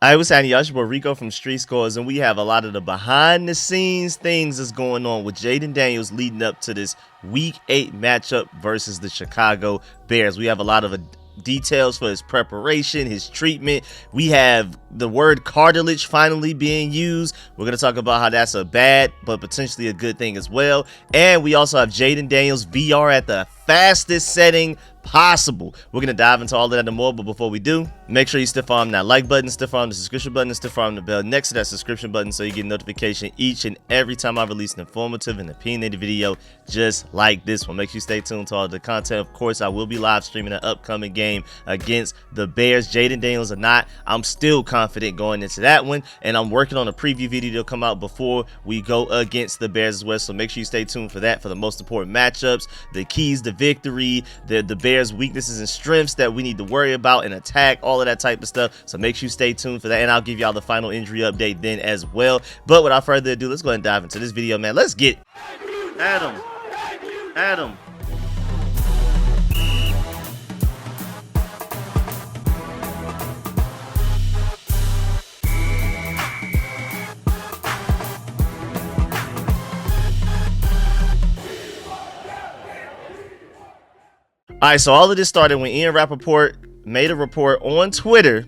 I was saying, y'all, it's your boy Rico from StreetScores, and we have a lot of the behind-the-scenes things that's going on with Jayden Daniels leading up to this Week 8 matchup versus the Chicago Bears. We have a lot of details for his preparation, his treatment. We have the word cartilage finally being used. We're going to talk about how that's a bad but potentially a good thing as well. And we also have Jayden Daniels VR at the fastest setting possible. We're going to dive into all of that and more, but before we do, make sure you stiff arm that like button, stiff arm the subscription button, and stiff arm the bell next to that subscription button so you get notification each and every time I release an informative and opinionated video just like this one. Make sure you stay tuned to all the content. Of course, I will be live streaming an upcoming game against the Bears. Jayden Daniels or not, I'm still confident going into that one, and I'm working on a preview video to come out before we go against the Bears as well, so make sure you stay tuned for that, for the most important matchups, the keys to victory, the Bears weaknesses and strengths that we need to worry about and attack, all of that type of stuff. So make sure you stay tuned for that, and I'll give y'all the final injury update then as well. But without further ado, let's go ahead and dive into this video, man. Let's get Adam. All right, so all of this started when Ian Rappaport made a report on Twitter.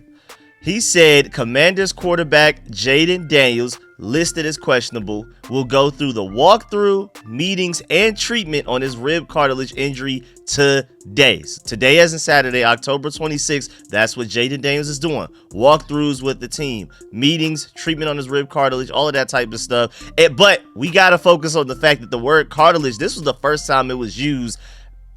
He said Commanders quarterback Jayden Daniels, listed as questionable, will go through the walkthrough, meetings, and treatment on his rib cartilage injury today. Today, as in Saturday, October 26th, that's what Jayden Daniels is doing. Walkthroughs with the team, meetings, treatment on his rib cartilage, all of that type of stuff. But we got to focus on the fact that the word cartilage, this was the first time it was used,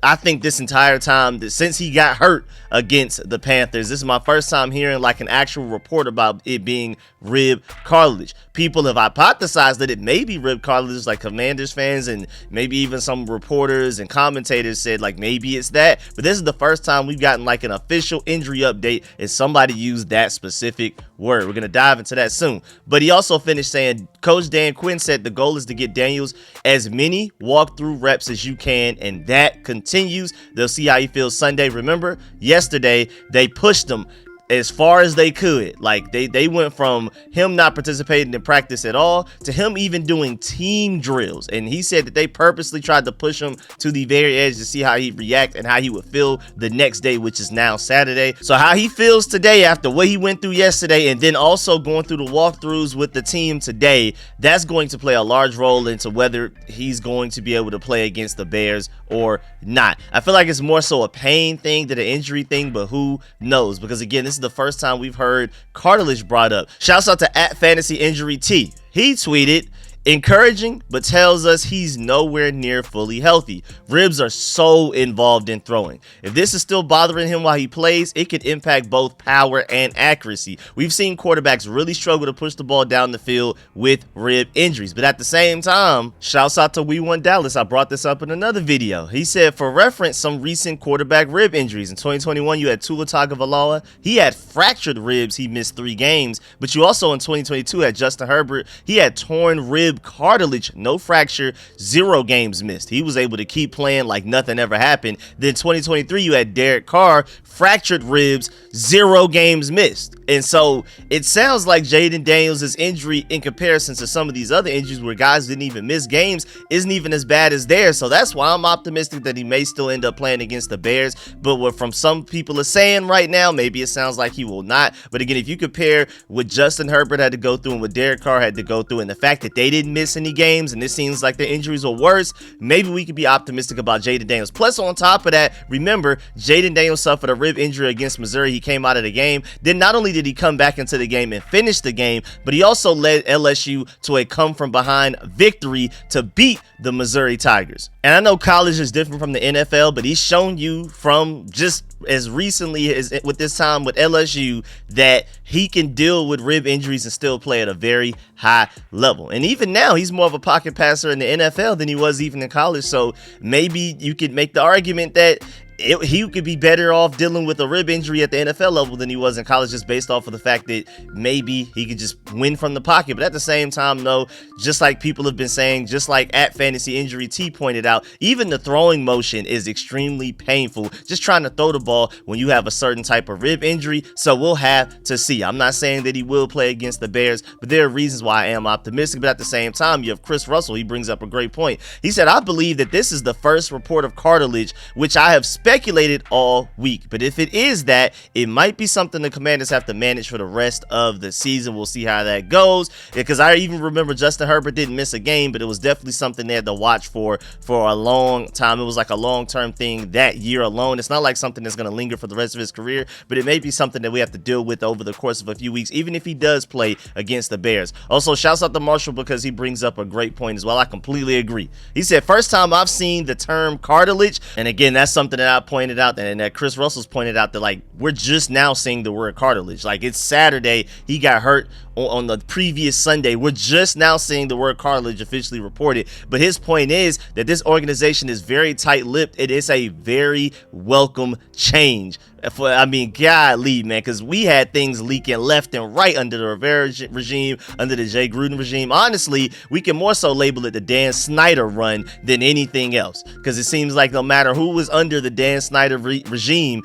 I think, this entire time, that since he got hurt against the Panthers. This is my first time hearing like an actual report about it being rib cartilage. People have hypothesized that it may be rib cartilage, like Commanders fans and maybe even some reporters and commentators said like maybe it's that. But this is the first time we've gotten like an official injury update and somebody used that specific word. We're going to dive into that soon. But he also finished saying, Coach Dan Quinn said the goal is to get Daniels as many walkthrough reps as you can, and that continues. They'll see how he feels Sunday. Remember, yesterday they pushed him as far as they could. Like they went from him not participating in practice at all to him even doing team drills, and he said that they purposely tried to push him to the very edge to see how he'd react and how he would feel the next day, which is now Saturday. So how he feels today after what he went through yesterday, and then also going through the walkthroughs with the team today, that's going to play a large role into whether he's going to be able to play against the Bears or not. I feel like it's more so a pain thing than an injury thing, but who knows? Because again, this is the first time we've heard cartilage brought up. Shouts out to @FantasyInjuryT. He tweeted, encouraging, but tells us he's nowhere near fully healthy. Ribs are so involved in throwing. If this is still bothering him while he plays, it could impact both power and accuracy. We've seen quarterbacks really struggle to push the ball down the field with rib injuries. But at the same time, shouts out to We Won Dallas. I brought this up in another video. He said, for reference, some recent quarterback rib injuries. In 2021, you had Tua Tagovailoa. He had fractured ribs. He missed 3 games. But you also in 2022 had Justin Herbert. He had torn rib cartilage, no fracture, 0 games missed. He was able to keep playing like nothing ever happened. Then 2023, you had Derek Carr, fractured ribs, 0 games missed. And so it sounds like Jayden Daniels' injury in comparison to some of these other injuries where guys didn't even miss games isn't even as bad as theirs. So that's why I'm optimistic that he may still end up playing against the Bears. But what from some people are saying right now, maybe it sounds like he will not. But again, if you compare what Justin Herbert had to go through and what Derek Carr had to go through, and the fact that they didn't miss any games and it seems like their injuries are worse, maybe we could be optimistic about Jayden Daniels. Plus, on top of that, remember, Jayden Daniels suffered a rib injury against Missouri. He came out of the game. Then not only did he come back into the game and finish the game, but he also led LSU to a come from behind victory to beat the Missouri Tigers. And I know college is different from the NFL, but he's shown you from just as recently as with this time with LSU that he can deal with rib injuries and still play at a very high level. And even now, he's more of a pocket passer in the NFL than he was even in college. So maybe you could make the argument that he could be better off dealing with a rib injury at the NFL level than he was in college, just based off of the fact that maybe he could just win from the pocket. But at the same time, though, just like people have been saying, just like at Fantasy Injury T pointed out, even the throwing motion is extremely painful, just trying to throw the ball when you have a certain type of rib injury. So we'll have to see. I'm not saying that he will play against the Bears, but there are reasons why I am optimistic. But at the same time, you have Chris Russell. He brings up a great point. He said, I believe that this is the first report of cartilage, which I have speculated all week. But if it is that, it might be something the Commanders have to manage for the rest of the season. We'll see how that goes, because I even remember Justin Herbert didn't miss a game, but it was definitely something they had to watch for a long time. It was like a long-term thing that year alone. It's not like something that's going to linger for the rest of his career, but it may be something that we have to deal with over the course of a few weeks, even if he does play against the Bears. Also, shouts out to Marshall because he brings up a great point as well. I completely agree. He said, first time I've seen the term cartilage, and again, that's something that I pointed out and that Chris Russell's pointed out, that like we're just now seeing the word cartilage. Like, it's Saturday, he got hurt on the previous Sunday. We're just now seeing the word cartilage officially reported. But his point is that this organization is very tight-lipped. It is a very welcome change. Golly, man, because we had things leaking left and right under the Rivera regime, under the Jay Gruden regime. Honestly, we can more so label it the Dan Snyder run than anything else, because it seems like no matter who was under the Dan Snyder regime,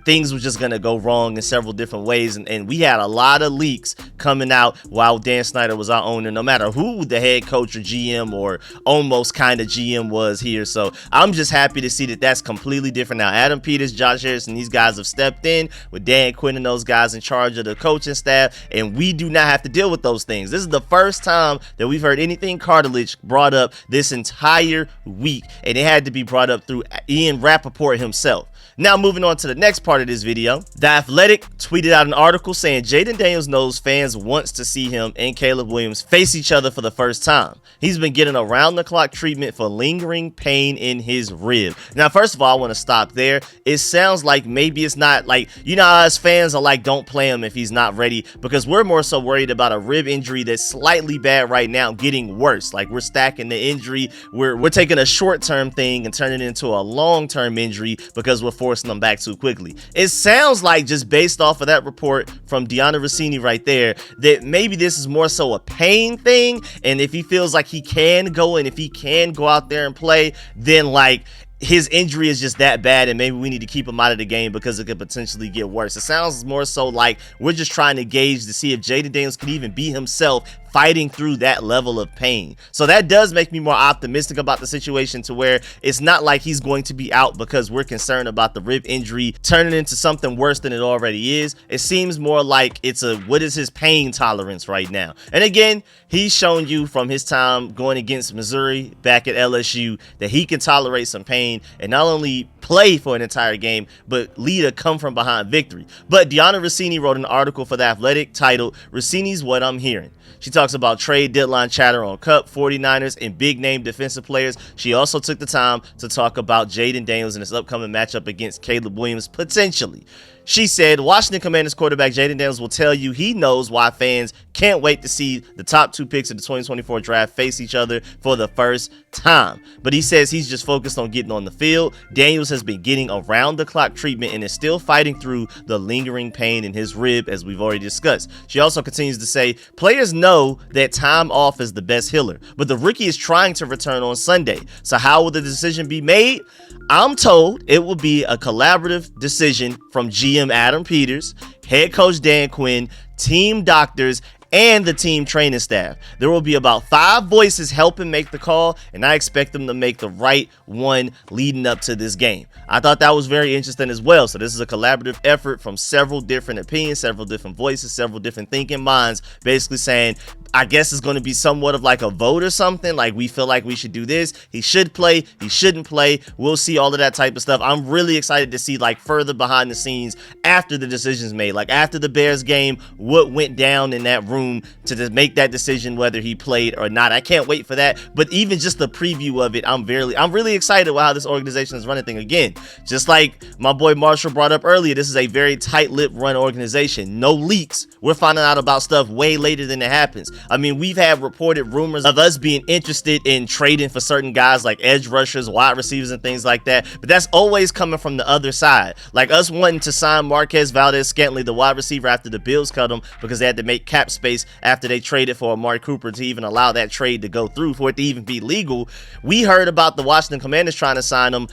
things were just going to go wrong in several different ways. And we had a lot of leaks coming out while Dan Snyder was our owner, no matter who the head coach or GM or almost kind of GM was here. So I'm just happy to see that that's completely different now. Adam Peters, Josh Harrison, these guys have stepped in with Dan Quinn and those guys in charge of the coaching staff, and we do not have to deal with those things. This is the first time that we've heard anything cartilage brought up this entire week, and it had to be brought up through Ian Rappaport himself. Now, moving on to the next part of this video, The Athletic tweeted out an article saying Jayden Daniels knows fans wants to see him and Caleb Williams face each other for the first time. He's been getting around-the-clock treatment for lingering pain in his rib. Now, first of all, I want to stop there. It sounds like maybe it's not like, you know, us fans are like, don't play him if he's not ready, because we're more so worried about a rib injury that's slightly bad right now getting worse. Like, we're stacking the injury. We're taking a short-term thing and turning it into a long-term injury because we're forcing them back too quickly. It sounds like, just based off of that report from Deanna Rossini right there, that maybe this is more so a pain thing, and if he feels like he can go, and if he can go out there and play, then like his injury is just that bad, and maybe we need to keep him out of the game because it could potentially get worse. It sounds more so like we're just trying to gauge to see if Jayden Daniels can even be himself fighting through that level of pain. So that does make me more optimistic about the situation, to where it's not like he's going to be out because we're concerned about the rib injury turning into something worse than it already is. It seems more like it's what is his pain tolerance right now? And again, he's shown you from his time going against Missouri back at LSU that he can tolerate some pain and not only play for an entire game, but lead a come from behind victory. But Deanna Rossini wrote an article for The Athletic titled "Rossini's What I'm Hearing." She talks about trade deadline chatter on Cup, 49ers, and big-name defensive players. She also took the time to talk about Jayden Daniels and his upcoming matchup against Caleb Williams, potentially. She said, Washington Commanders quarterback Jayden Daniels will tell you he knows why fans can't wait to see the top two picks of the 2024 draft face each other for the first time. But he says he's just focused on getting on the field. Daniels has been getting around-the-clock treatment and is still fighting through the lingering pain in his rib, as we've already discussed. She also continues to say, players know that time off is the best healer, but the rookie is trying to return on Sunday. So how will the decision be made? I'm told it will be a collaborative decision from GM Adam Peters, head coach Dan Quinn, team doctors, and the team training staff. There will be about 5 voices helping make the call, and I expect them to make the right one leading up to this game. I thought that was very interesting as well. So this is a collaborative effort from several different opinions, several different voices, several different thinking minds, basically saying, I guess it's going to be somewhat of like a vote or something. Like, we feel like we should do this. He should play. He shouldn't play. We'll see all of that type of stuff. I'm really excited to see like further behind the scenes after the decision's made. Like after the Bears game, what went down in that room room to just make that decision whether he played or not. I can't wait for that. But even just the preview of it, I'm really excited about how this organization is running thing. Again, just like my boy Marshall brought up earlier, this is a very tight-lipped run organization. No leaks. We're finding out about stuff way later than it happens. I mean, we've had reported rumors of us being interested in trading for certain guys like edge rushers, wide receivers, and things like that. But that's always coming from the other side. Like us wanting to sign Marquez Valdez-Scantling, the wide receiver, after the Bills cut him because they had to make cap space after they traded for Amari Cooper to even allow that trade to go through, for it to even be legal. We heard about the Washington Commanders trying to sign him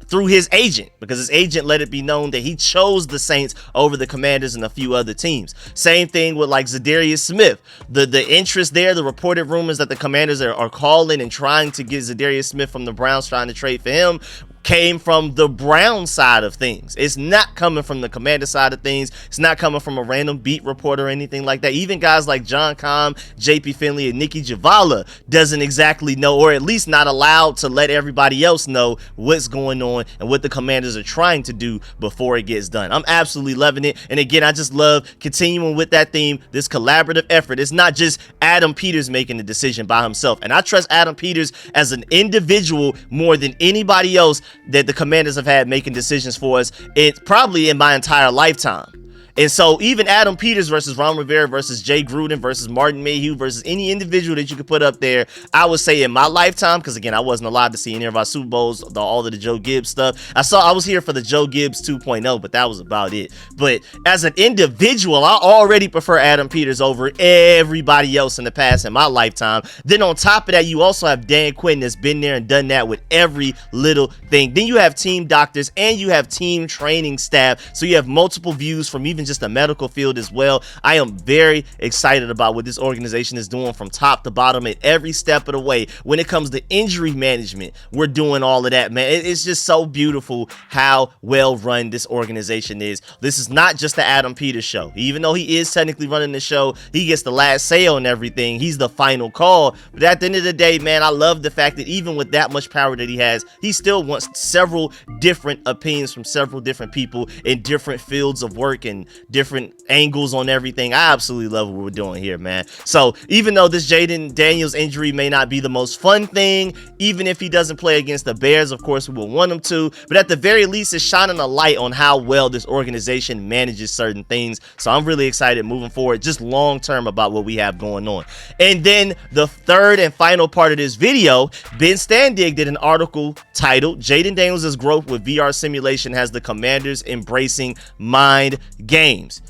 through his agent, because his agent let it be known that he chose the Saints over the Commanders and a few other teams. Same thing with like Zadarius Smith. The interest there, the reported rumors that the Commanders are calling and trying to get Zadarius Smith from the Browns, trying to trade for him, came from the Brown side of things. It's not coming from the Commander side of things. It's not coming from a random beat reporter or anything like that. Even guys like John Comm, JP Finley, and Nikki Javala doesn't exactly know, or at least not allowed to let everybody else know what's going on and what the Commanders are trying to do before it gets done. I'm absolutely loving it. And again, I just love continuing with that theme, this collaborative effort. It's not just Adam Peters making the decision by himself. And I trust Adam Peters as an individual more than anybody else that the Commanders have had making decisions for us, it's probably in my entire lifetime. And so even Adam Peters versus Ron Rivera versus Jay Gruden versus Martin Mayhew versus any individual that you could put up there, I would say in my lifetime, because again, I wasn't allowed to see any of our Super Bowls, all of the Joe Gibbs stuff. I was here for the Joe Gibbs 2.0, but that was about it. But as an individual, I already prefer Adam Peters over everybody else in the past in my lifetime. Then on top of that, you also have Dan Quinn that's been there and done that with every little thing. Then you have team doctors and you have team training staff. So you have multiple views from even just the medical field as well. I am very excited about what this organization is doing from top to bottom at every step of the way. When it comes to injury management, we're doing all of that, man. It's just so beautiful how well run this organization is. This is not just the Adam Peters show. Even though he is technically running the show, he gets the last say on everything. He's the final call. But at the end of the day, man, I love the fact that even with that much power that he has, he still wants several different opinions from several different people in different fields of work and different angles on everything. I absolutely love what we're doing here, man. So even though this Jayden Daniels injury may not be the most fun thing, even if he doesn't play against the Bears, of course we will want him to, but at the very least it's shining a light on how well this organization manages certain things. So I'm really excited moving forward, just long term, about what we have going on. And then the third and final part of this video, Ben Standig did an article titled Jayden Daniels' growth with VR simulation has the Commanders embracing mind games.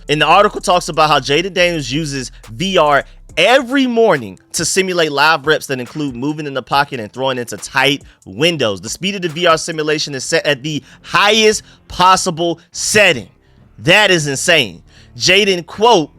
And the article talks about how Jayden Daniels uses VR every morning to simulate live reps that include moving in the pocket and throwing into tight windows. The speed of the VR simulation is set at the highest possible setting. That is insane. Jayden, quote,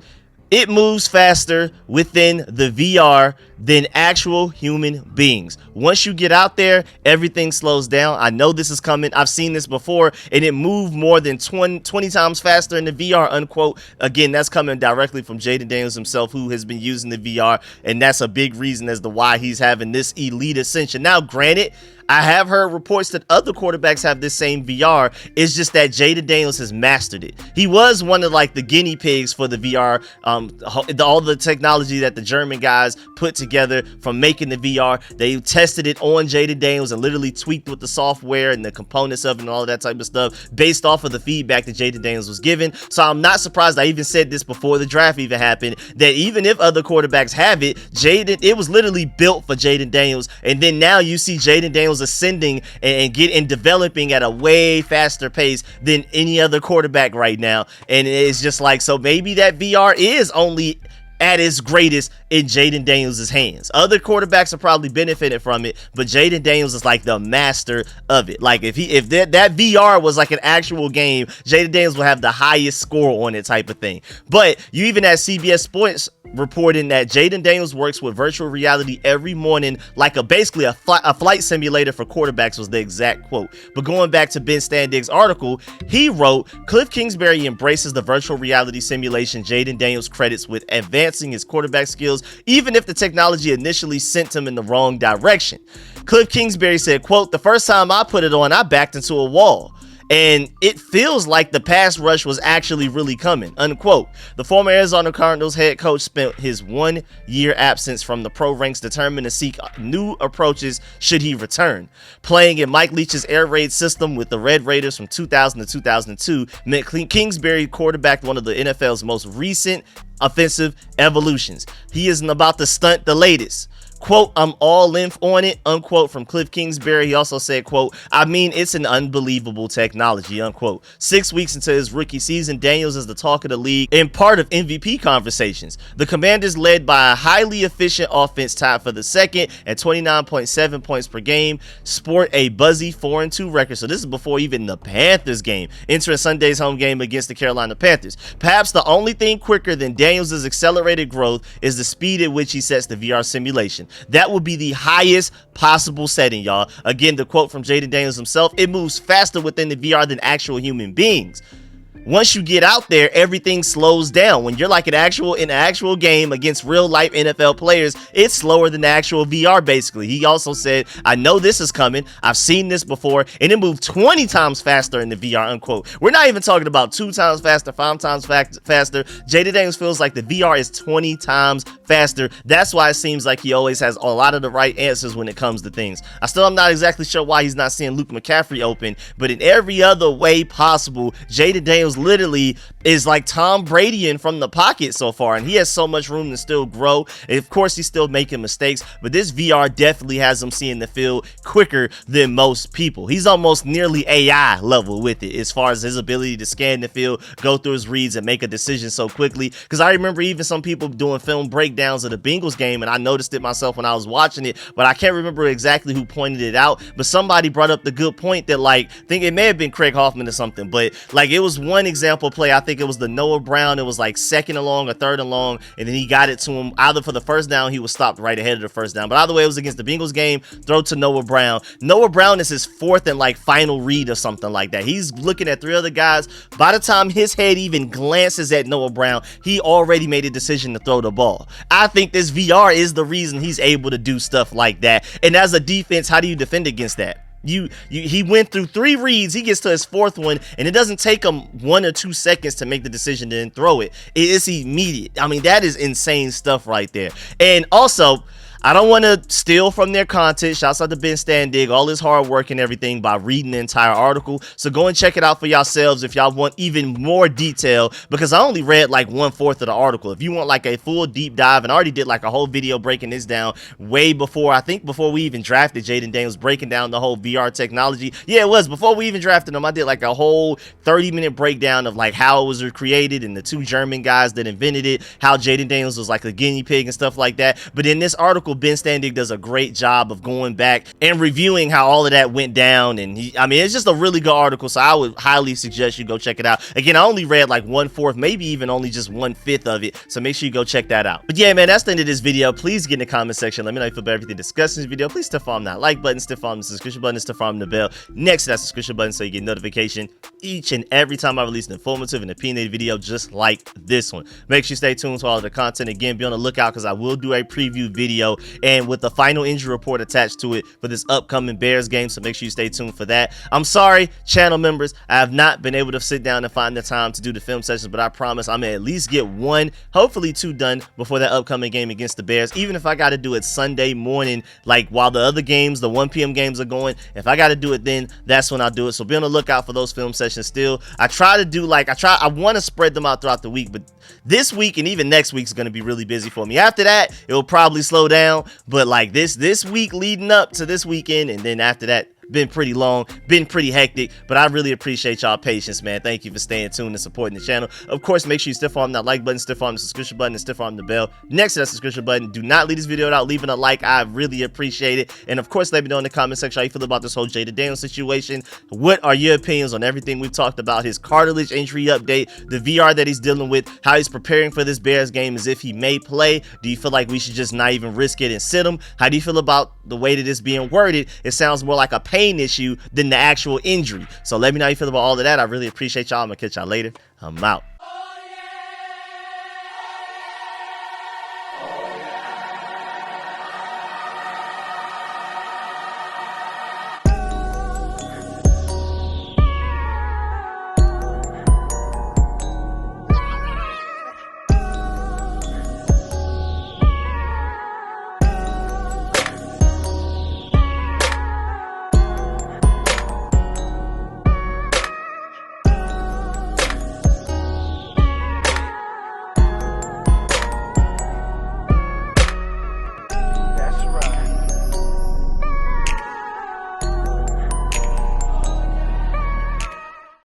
"It moves faster within the VR than actual human beings. Once you get out there, everything slows down. I know this is coming. I've seen this before, and it moved more than 20 times faster in the VR," unquote. Again, that's coming directly from Jayden Daniels himself, who has been using the VR, and that's a big reason as to why he's having this elite ascension. Now, granted, I have heard reports that other quarterbacks have this same VR. It's just that Jayden Daniels has mastered it. He was one of like the guinea pigs for the VR, all the technology that the German guys put together from making the VR. They tested it on Jayden Daniels and literally tweaked with the software and the components of it and all of that type of stuff based off of the feedback that Jayden Daniels was given. So I'm not surprised. I even said this before the draft even happened, that even if other quarterbacks have it, it was literally built for Jayden Daniels. And then now you see Jayden Daniels ascending and developing at a way faster pace than any other quarterback right now. And it's just like, so maybe that VR is only at its greatest in Jayden Daniels' hands. Other quarterbacks have probably benefited from it, but Jayden Daniels is like the master of it. Like if that VR was like an actual game, Jayden Daniels will have the highest score on it, type of thing. But you even had CBS Sports reporting that Jayden Daniels works with virtual reality every morning, like basically a flight simulator for quarterbacks, was the exact quote. But going back to Ben Standig's article, he wrote, Cliff Kingsbury embraces the virtual reality simulation Jayden Daniels credits with advancing his quarterback skills, even if the technology initially sent him in the wrong direction. Cliff Kingsbury said, quote, "The first time I put it on, I backed into a wall. and it feels like the pass rush was actually really coming, unquote. The former Arizona Cardinals head coach spent his 1-year absence from the pro ranks determined to seek new approaches should he return. Playing in Mike Leach's air raid system with the Red Raiders from 2000 to 2002 meant Kingsbury quarterbacked one of the NFL's most recent offensive evolutions. He isn't about to stunt the latest. Quote, I'm all in on it, unquote, from Cliff Kingsbury. He also said, quote, I mean, it's an unbelievable technology, unquote. 6 weeks into his rookie season, Daniels is the talk of the league and part of MVP conversations. The Commanders, led by a highly efficient offense tied for the second at 29.7 points per game, sport a buzzy 4-2 record. So this is before even the Panthers game, entering Sunday's home game against the Carolina Panthers. Perhaps the only thing quicker than Daniels' accelerated growth is the speed at which he sets the VR simulation. That will be the highest possible setting, y'all. Again, the quote from Jayden Daniels himself, it moves faster within the VR than actual human beings. Once you get out there, everything slows down. When you're like in an actual game against real life NFL players, it's slower than the actual VR, basically. He also said, I know this is coming. I've seen this before, and it moved 20 times faster in the VR, unquote. We're not even talking about 2 times faster, 5 times faster. Jayden Daniels feels like the VR is 20 times faster. That's why it seems like he always has a lot of the right answers when it comes to things. I still am not exactly sure why he's not seeing Luke McCaffrey open, but in every other way possible, Jayden Daniels literally is like Tom Brady from the pocket so far, and he has so much room to still grow. And of course, he's still making mistakes, but this VR definitely has him seeing the field quicker than most people. He's almost nearly AI level with it as far as his ability to scan the field, go through his reads, and make a decision so quickly. Because I remember even some people doing film breakdowns of the Bengals game, and I noticed it myself when I was watching it, but I can't remember exactly who pointed it out. But somebody brought up the good point that, like, I think it may have been Craig Hoffman or something, but like it was one example play. I think it was the Noah Brown. It was like 2nd and long or 3rd and long, and then he got it to him either for the first down. He was stopped right ahead of the first down, but either way, it was against the Bengals game. Throw to Noah Brown. Noah Brown is his 4th and like final read or something like that. He's looking at 3 other guys. By the time his head even glances at Noah Brown, he already made a decision to throw the ball. I think this VR is the reason he's able to do stuff like that. And as a defense, how do you defend against that? He went through 3 reads. He gets to his 4th one, and it doesn't take him 1 or 2 seconds to make the decision to then throw it. It's immediate. I mean, that is insane stuff right there. And also, I don't want to steal from their content. Shouts out to Ben Standig, all his hard work and everything by reading the entire article. So go and check it out for yourselves if y'all want even more detail, because I only read like 1/4 of the article. If you want like a full deep dive, and I already did like a whole video breaking this down way before, I think before we even drafted Jayden Daniels, breaking down the whole VR technology. Yeah, it was before we even drafted him. I did like a whole 30-minute breakdown of like how it was created and the 2 German guys that invented it, how Jayden Daniels was like a guinea pig and stuff like that. But in this article, Ben Standig does a great job of going back and reviewing how all of that went down. And I mean, it's just a really good article, so I would highly suggest you go check it out. Again, I only read like 1/4, maybe even only just 1/5 of it, so make sure you go check that out. But yeah, man, that's the end of this video. Please get in the comment section, let me know how you feel about everything discussed in this video. Please stiff arm that like button, stiff arm the subscription button, stiff arm the bell next to that subscription button so you get notification each and every time I release an informative and opinionated video just like this one. Make sure you stay tuned to all of the content. Again, be on the lookout because I will do a preview video and with the final injury report attached to it for this upcoming Bears game, so make sure you stay tuned for that. I'm sorry, channel members, I have not been able to sit down and find the time to do the film sessions, but I promise I'm gonna at least get 1, hopefully 2 done before that upcoming game against the Bears. Even if I got to do it Sunday morning, like while the other games, the 1 p.m. games are going, if I got to do it then, that's when I'll do it. So be on the lookout for those film sessions still. I try to do like, I want to spread them out throughout the week, but this week and even next week is going to be really busy for me. After that, it'll probably slow down, but like this week leading up to this weekend, and then after that, been pretty long, been pretty hectic, but I really appreciate y'all patience, man. Thank you for staying tuned and supporting the channel. Of course, make sure you stiff arm that like button, stiff arm the subscription button, and stiff arm the bell next to that subscription button. Do not leave this video without leaving a like. I really appreciate it. And of course, let me know in the comment section how you feel about this whole Jayden Daniels situation. What are your opinions on everything we've talked about? His cartilage injury update, the VR that he's dealing with, how he's preparing for this Bears game as if he may play. Do you feel like we should just not even risk it and sit him? How do you feel about the way that it's being worded? It sounds more like a pain issue than the actual injury. So let me know how you feel about all of that. I really appreciate y'all. I'm gonna catch y'all later. I'm out.